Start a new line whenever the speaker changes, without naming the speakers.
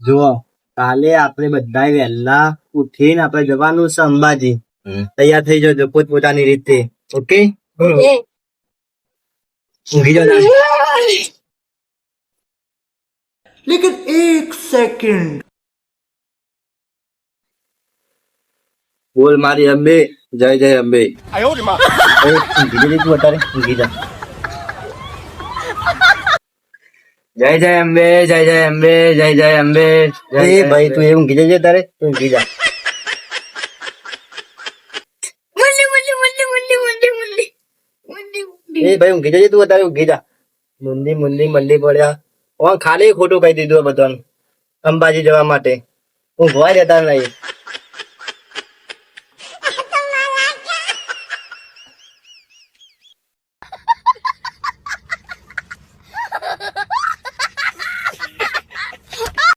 જુઓ કાલે આપણે બધા વહેલા ઉઠીને આપણે જવાનું છે અંબાજી. તૈયાર થઈ જજો પોતપોતાની રીતે. ઓકે ઊંઘી જાઓ તમે.
लेकिन एक सेकंड
બોલ મારી અંબે જય જય અંબે. ઊંઘી જજે તું અત્યારે ઊંઘી જા. જય જય અંબે જય જય અંબે જય જય અંબે. એ ભાઈ તું એ ઊંઘી જજે તારે ઊંઘી જા. એ ભાઈ ઊંઘી જજે તું અત્યારે ઊંઘી જા. મુંદી મુંદી મંડી પડ્યા ખાલી ખોટું કહી દીધું બધાને અંબાજી જવા માટે. ઊંઘવા દેતા નહીં.